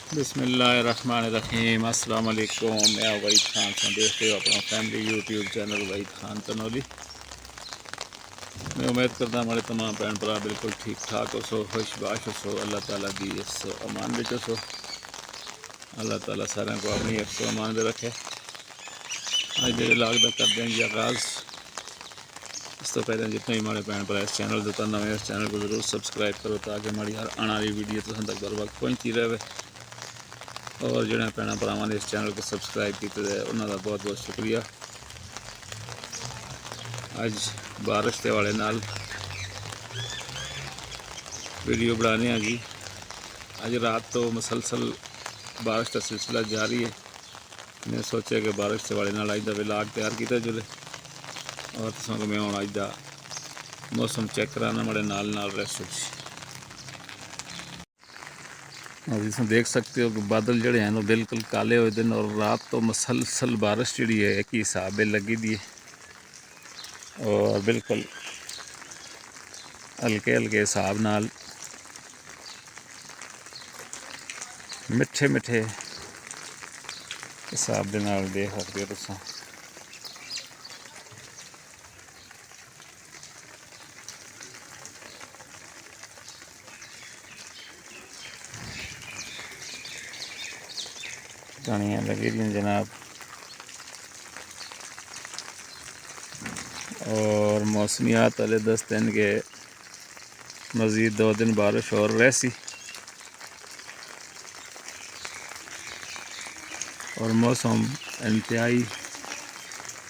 बिस्मिल्लाहिर्रहमानिर्रहीम। अस्सलाम वालेकुम। मैं वहीद खान से देखते हो अपना family YouTube channel Waheed Khan Tanoli. मैं उम्मीद करता हमारे तमाम भैन भरा बिल्कुल ठीक ठाक हो सो, खुशबाश हो सो, अल्लाह ताला दी सो अमान बिच हो सो। अल्लाह ताला सारे को अपनी हिफ्ज़ अमान में रखे। अज मेरे लाग का कर दें जी आगाज़। इस तो पहले जितने भी हमारे भैन भरा इस चैनल देता नवे इस चैनल को ज़रूर सबसक्राइब करो ताकि हमारी हर आने वाली वीडियो तुम तक बर वक्त पहुँचती रहे। और जिन्हें भैन भरावान ने इस चैनल को सबसक्राइब किए उन्होंने बहुत बहुत शुक्रिया। अज बारिश के हवाले नाल वीडियो बनाने हैं जी। अज रात तो मुसलसल बारिश का सिलसिला जारी है। मैं सोचा कि बारिश के हवाले नाल अज का विलाग तैयार किया जुले और तुम मैं हूँ अज का मौसम चेक कराना मेरे नाल नाल रेस्ट। तुम देख सकते हो कि बादल जड़े हैं वो बिल्कुल काले हुए दिन और रात तो मुसलसल बारिश जी है एक ही हिसाब लगी दी है और बिल्कुल हल्के हल्के हिसाब नाल मिठे मिठे हिसाब के नाल देख सकते हो तुम। कहानियाँ लगी दी जनाब और मौसमियात वाले 10 दिन के मज़ीद 2 दिन बारिश और रहसी और मौसम इंतहाई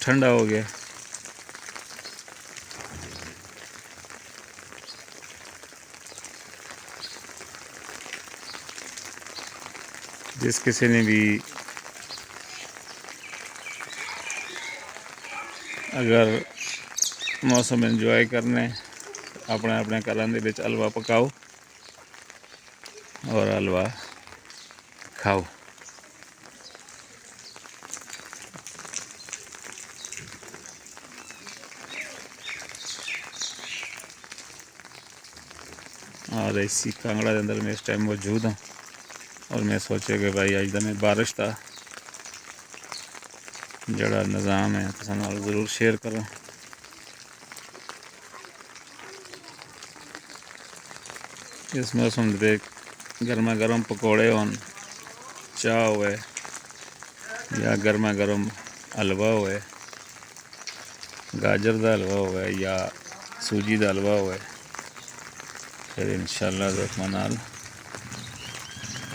ठंडा हो गया। जिस किसी ने भी अगर मौसम इंजॉय करने अपने अपने घरों के हलवा पकाओ और हलवा खाओ। और इसी कांगड़ा के अंदर मैं इस टाइम मौजूद हूँ और मैं सोचे कि भाई अज मैं बारिश का जड़ा निज़ाम है तो ज़रूर शेयर करूँ। इस मौसम पे गर्मा गर्म पकौड़े होन, चाह होए या गर्मा गर्म हलवा होए, गाजर का हलवा होए या सूजी का हलवा होए, फिर इंशाअल्लाह रहमान नाल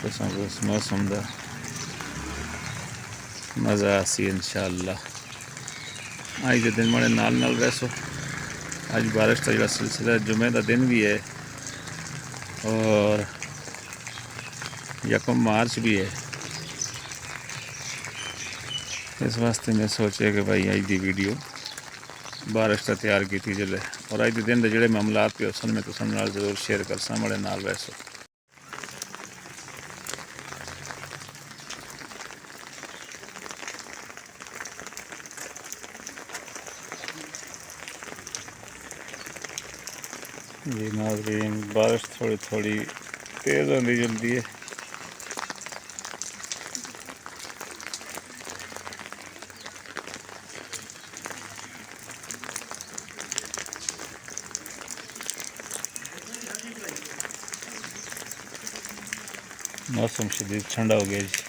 उस मौसम का मज़ा आसी इंशाअल्लाह। अज के दिन बड़े नाल नाल रहसो। अज बारिश का जो सिलसिला जुमे का दिन भी है और 1 मार्च भी है। इस वास्ते मैं सोचे कि भाई अज की वीडियो बारिश का तैयार की जिले और अज के दिन के जोड़े मामलात पे उसन मैं तुम जरूर शेयर कर सा बड़े नाल रहसो। जी नाज़रीन, बारिश थोड़ी थोड़ी तेज़ होती जल्दी है। मौसम शदीद ठंडा हो गया जी।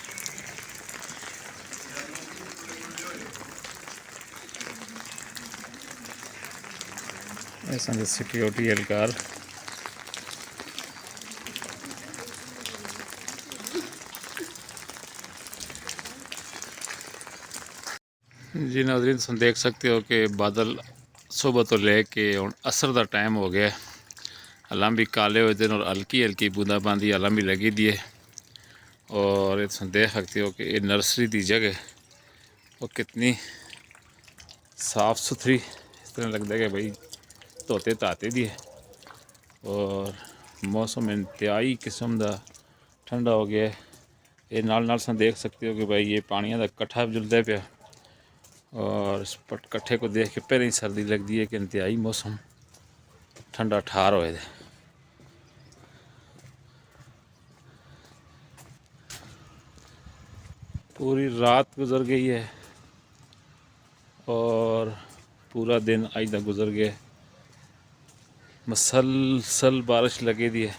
ऐसा सिक्योरिटी एहलकार जी नाज़रीन, तुम देख सकते हो कि बादल सुबह तो लेके हूँ असर का टाइम हो गया। हलां भी काले हुए दिन और हल्की हल्की बूंदाबांदी हलां भी लगी दी है और ये तुम देख सकते हो कि ये नर्सरी की जगह वो कितनी साफ़ सुथरी इस तरह लगता है कि भाई धोते धाते दी है और मौसम इंतहाई किस्म का ठंडा हो गया है। ये नाल नाल तुम देख सकते हो कि भाई ये पानिया का कट्ठा जुलता पे और इस कट्ठे को देख के पहले ही सर्दी लगती है कि इंतहाई मौसम ठंडा ठार होए। पूरी रात गुजर गई है और पूरा दिन आज तक गुजर गया। मसलसल बारिश लगी दी है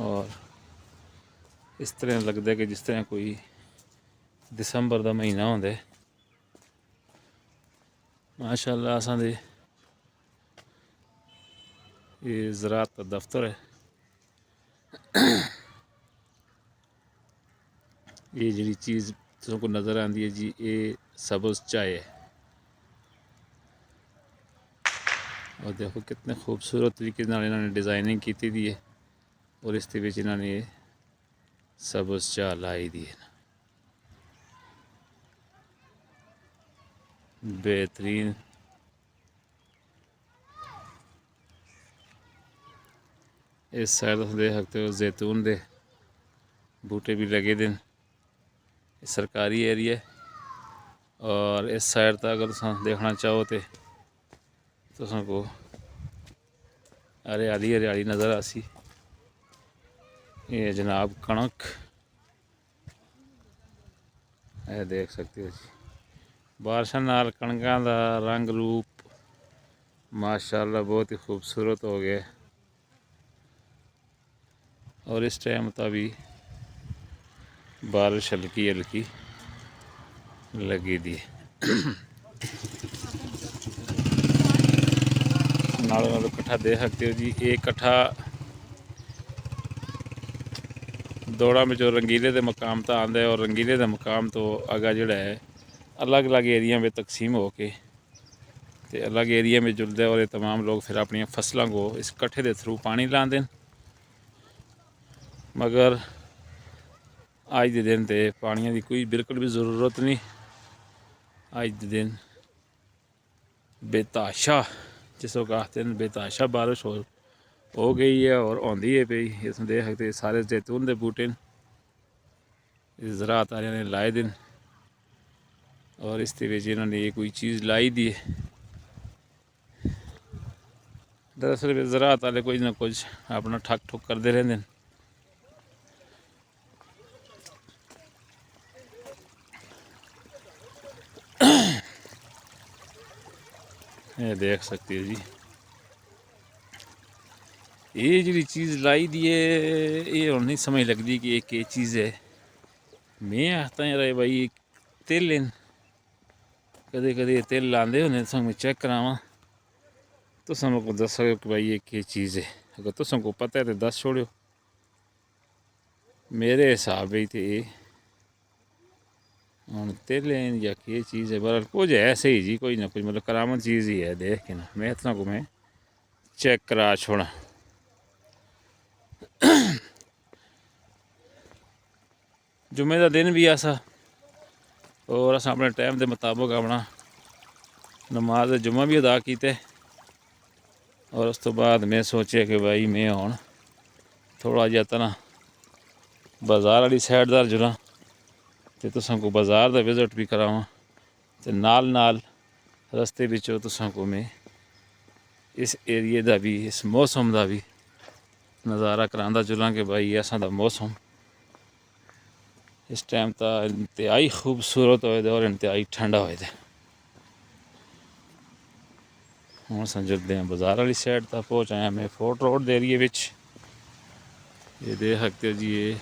और इस तरह लगता है कि जिस तरह कोई दिसंबर का महीना होंदा। माशाअल्लाह असां दे ये ज़राअत का दफ्तर है। ये जी चीज़ तुमको नज़र आती है जी, ये सब्ज़ चाय है और देखो कितने खूबसूरत तरीके इन्होंने डिज़ाइनिंग की थी है और इस इन्होंने सब्ज़ चाय लाई दी है। बेहतरीन इस साइड तुम देख सकते हो जैतून दे बूटे भी लगे दिन। सरकारी एरिया है और इस साइड तक अगर तुम देखना चाहो तो तुमको हरियाली हरियाली नज़र आसी। ये जनाब कणक है, देख सकते हो जी। बारिशों नाल कणकों का रंग रूप माशाअल्लाह बहुत ही खूबसूरत हो गया और इस टाइम तभी बारिश हल्की हल्की लगी दी। नालों कट्ठा देख सकते हो जी। एक कट्ठा दौड़ा में जो रंगीले के मकाम तो आंदा है और रंगीले का मकाम तो अगा जोड़ा है अलग अलग एरिया में तकसीम हो के ते अलग एरिया में जुलता है और ये तमाम लोग फिर अपनी फसलों को इस कट्ठे के थ्रू पानी लाते। मगर आज के दिन तो पानी की कोई बिल्कुल भी ज़रूरत नहीं। आज के दिन बेताशा जिसको कहते हैं बेताशा बारिश हो गई है और आँधी है पी। इसमें देख सकते सारे जैतून के बूटे ज़राअत वाले ने लाए दिन और इस इन्होंने ये कोई चीज़ लाई दी है। दरअसल ज़राअत वाले कुछ ना कुछ अपना ठक ठुक करते रहते हैं। ये देख सकते हो जी, ये जी चीज़ लाई दी है ये और नहीं समझ लगती कि ये क्या चीज़ है। मैं आखता यार भाई तेल कदे कदे तेल लाते होने मैं चेक करावा तो को दसो कि भाई ये क्या चीज़ है। अगर तुमको पता है तो दस छोड़ो। मेरे हिसाब तो हम तेल या क्या चीज़ है बहरहाल कुछ है सही जी, कोई ना कुछ मतलब करामत चीज़ ही है। देख के ना मैं को मैं चेक करा छोड़ा। जुम्मे का दिन भी ऐसा और अस अपने टाइम के मुताबिक अपना नमाज जुम्मा भी अदा किते और उस तो बाद मैं सोचा कि भाई मैं हूँ थोड़ा जहा तना बाज़ार वाली साइड दर जुड़ा तो तुमको बाज़ार का विजिट भी करावा तो नाल नाल रस्ते बिचों तुमको मैं इस एरिए का भी इस मौसम का भी नज़ारा करांदा चलां कि भाई असां दा मौसम इस टाइम तो इंतहाई खूबसूरत होए और इंतहाई ठंडा होए। हम चलते हैं बाज़ार वाली साइड तक पहुँच आया मैं फोर्ट रोड के एरिए विच। ये देख सकते हो जी, ये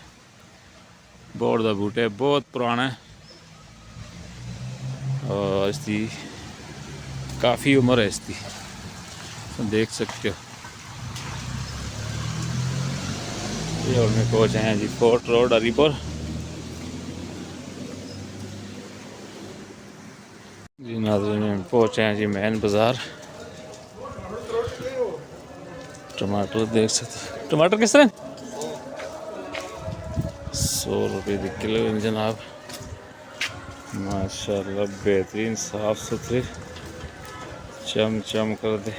बोर्ड का बूटा है बहुत पुराना है और इसकी काफ़ी उम्र है इसकी, देख सकते हो। ये और मैं पहुँच आया जी फोर्ट रोड हरीपुर जी। नाज़रीन पहुँच आए जी मैन बाज़ार। टमाटर देख सकते, टमाटर किस तरह 100 रुपये की किलो है जनाब। माशाल्लाह बेहतरीन साफ़ सुथरे चम चम कर दे।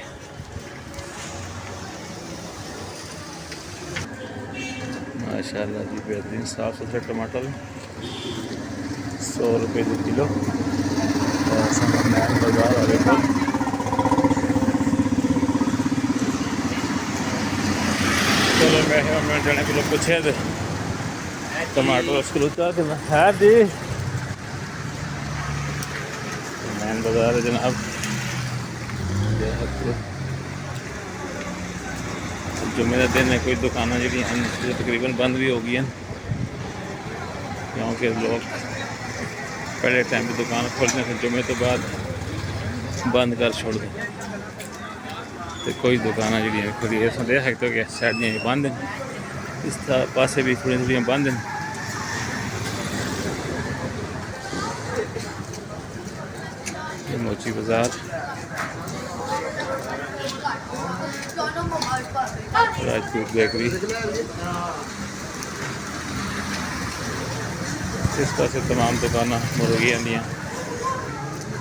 माशाल्लाह जी बेहतरीन साफ़ सुथरे टमाटर 100 रुपये की किलो। मैन बाज़ार हरीपुर। चलो मैं जने को पूछे टमाटर स्करूता है जी। मैन बाजार है जनाब। जुम्मे का दिन है, कोई दुकाना जी तकरीबन बंद भी हो गई हैं, क्योंकि लोग पहले टाइम पर दुकान खोलते थे, जुम्मे तो बाद बंद कर छोड़ दें। तो कोई दुकाना जी खुद देख सकते हो कि साइड बंद हैं, इस पासे भी थोड़ी थोड़ी बंद हैं। मोची बाजार राजपूत बेकरी, इस पास तमाम दुकाना मुर्गियाँ दियाँ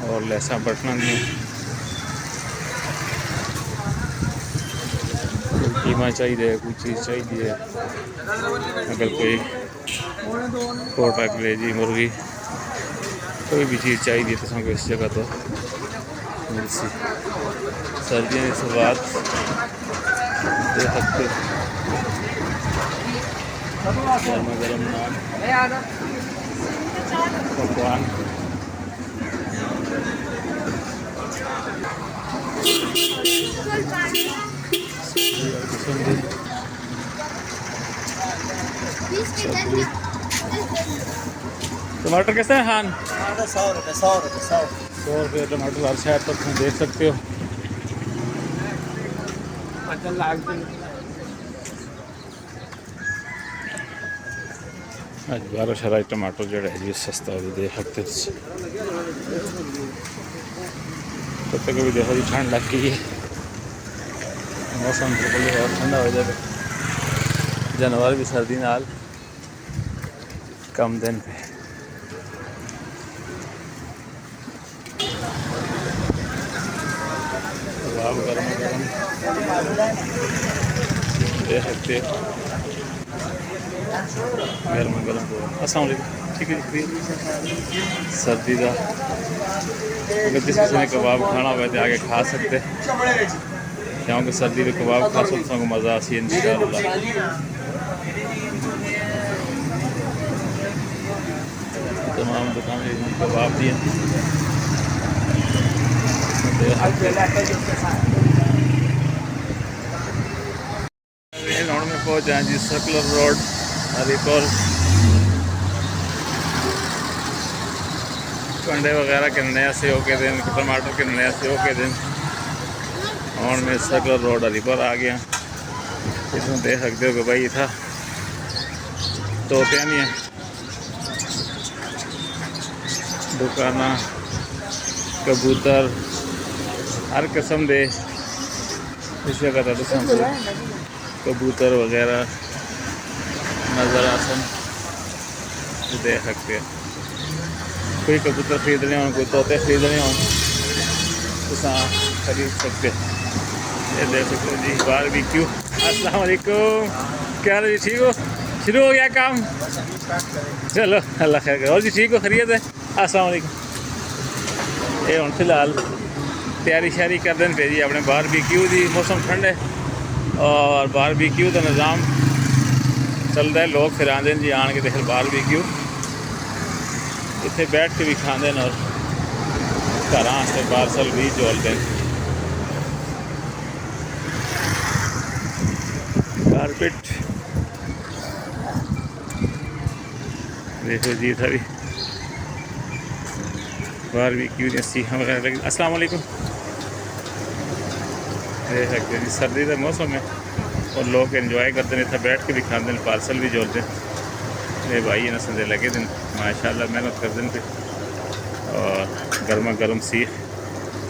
और लैसा बटना दियाँ। कीमा चाहिए, कोई चीज़ चाहिए, अगर कोई कोटा कलेजी मुर्गी कोई भी चीज़ चाहिए तो सबको इस जगह तो मिल सी। सर्दियों के स्वाद देख सकते हो, गर्मा गर्म नान पकवान। टमाटर कैसे हैं खान? 100 रुपये 100 रुपये 100 रुपये टमाटर हर शहर तक देख सकते हो। आज 12 शराय टमाटर जो है जी सस्ता हो देख सकते हो। तब तक भी देखो जी ठंड लग गई है, मौसम बिल्कुल और ठंडा हो जाए। जानवर भी सर्दी नाल कम दिन पे गर्म गर्म देख सकते हो, गर्म गर्म। अस्सलाम वालेकुम, ठीक है जी। सर्दी का अगर जिस किसी ने कबाब खाना होगा तो आगे खा सकते, क्योंकि सर्दी में कबाब खा सकते को मज़ा आसी इंशाअल्लाह। तमाम दुकान कबाब दिए में पहुँच जाए जी सर्कुलर रोड हरिपुर। कंडे वगैरह किन्ने सेव के दिन, टमाटर किन्ने सेव के दिन और मैं सर्कुलर रोड हरिपुर आ गया। इसमें देख सकते हो कि भाई था तोते नहीं है, दुकाना कबूतर हर किस्म दे इस जगह तो कबूतर वगैरह नज़र आसन देख सकते हो। कोई कबूतर खरीदने हो, कोई तोते खरीदने हो तो खरीद सकते। ये देख सकते हो जी बारबेक्यू। अस्सलाम वालेकुम, क्या हाल है जी? ठीक हो? शुरू हो गया काम? चलो अल्लाह खैर करे। और जी ठीक हो, खरीद है? अस्सलाम वालेकुम। ये हम फिलहाल तैयारी श्यारी कर दें पे जी अपने बारबेक्यू की। मौसम ठंड है और बारबेक्यू का निज़ाम चलता है, लोग फिर आते हैं जी आन के देख बारबेक्यू इतने बैठ के भी खाते हैं और घर से पार्सल भी जोलते हैं। कारपेट देखो जी था भी बारबेक्यू ने सीखा वगैरह लगी। अस्सलाम वालेकुम। देख सकते हैं जी सर्दी का मौसम है और लोग एंजॉय करते हैं, इतना बैठ के भी खाते हैं, पार्सल भी जोड़ते हैं। ये भाई ना संदे लगे दिन माशाल्लाह मेहनत कर दिन पे और गर्मा गर्म सीख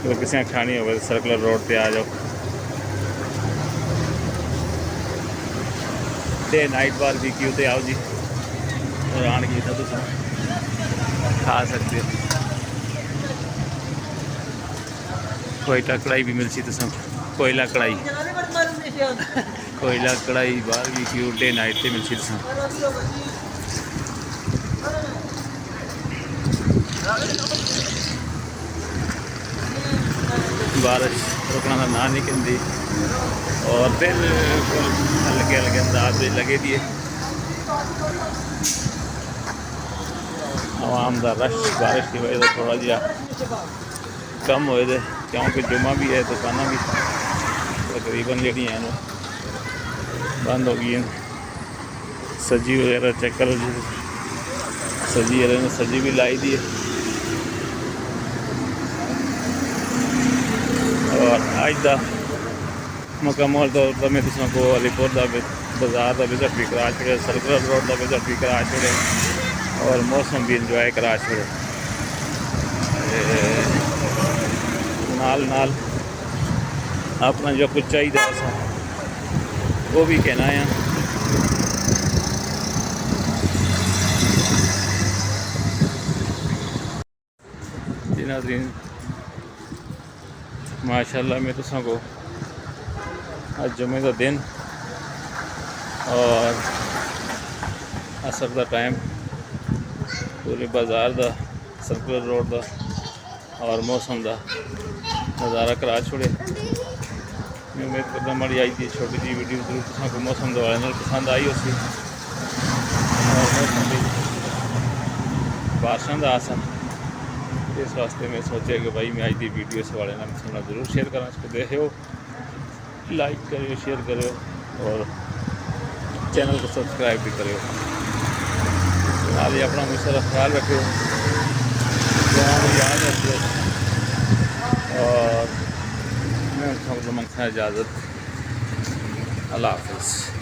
तो किसी ने खानी होगा तो सर्कुलर रोड पे आ जाओ। डे नाइट बारबेक्यू ते आओ जी और आन की तो खा सकते हो। कोयला कढ़ाई भी मिलती तो कोयला कढ़ाई बारबेक्यू डे नाइट से मिलती तो बारिश रुकना का ना नहीं कहती और बिल्कुल हल्के हल्के अंदाज लगे दिए। आवाम का रश बारिश की वजह से थोड़ा जहा कम होए दे, क्योंकि जुमा भी है, दुकाना भी तकरीबन जी बंद हो गई हैं। सजी वगैरह चेक करो जी, सजी ने सजी भी लाई दी है। और अज का मुकम्मल तौर पर मैं तुमको अलीपुर का बाजार का विजिट भी करा छोड़े, सर्कुलर रोड का विजिट भी करा छोड़े और मौसम भी इंजॉय करा छोड़े। नाल नाल अपना जो कुछ चाहिए असा वो भी कहना है। जी नाज़रीन, माशाल्लाह मैं तुमको आज जुमे का दिन और असर का टाइम पूरे बाजार का, सर्कुलर रोड का और मौसम का नज़ारा करा छोड़े। मैं उम्मीद करता हमारी आई थी छोटी जी वीडियो जरूर तुमको मौसम के हवाले पसंद आई उसी और मौसम भी बारिशों का आसन, इस वास्ते मैं सोचा कि भाई मैं आज की वीडियो इस हवाले सुनना जरूर शेयर करना। इसको देखो, लाइक करो, शेयर करो और चैनल को सब्सक्राइब भी करो। नाल ही अपना हमेशा ख्याल रखो, याद रखो और मैं मंगता इजाज़त। अल्लाह हाफ़िज़।